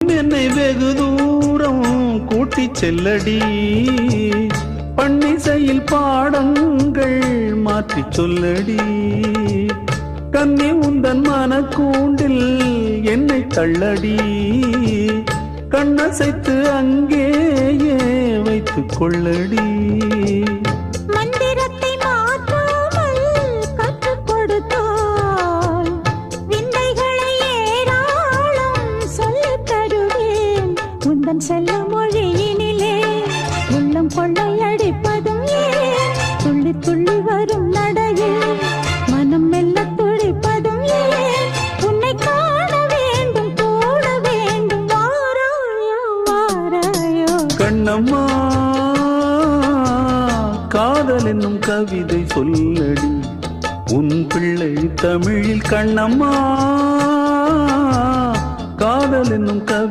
என்னை வெகு தூரம் கூட்டிச் செல்லடி, பன்னிசையில் பாடங்கள் மாற்றி சொல்லடி. கன்னி உந்தன் மனக்கூண்டில் என்னை தள்ளடி, கண்ணசைத்து அங்கேயே வைத்துக் கொள்ளடி. மந்திரத்தை மாற்றாமல் கற்றுக் கொடுத்தால் விந்தைகளை ஏராளம் சொல்லித் தருவேன். உந்தன் செல்ல மொழியினிலே உள்ளம் கொள்ளையடிப்பதும் ஏன்? துள்ளி துள்ளி வரும் நடையில் மனம் மெல்ல துடிப்பதும் ஏன்? உன்னை காண வேண்டும், கூட வேண்டும், வாராயோ வாராயோ. கண்ணம்மா, காதல் என்னும் கவிதை சொல்லடி, உன் பிள்ளை தமிழில். கண்ணம்மா, காதல் என்னும் கவிதை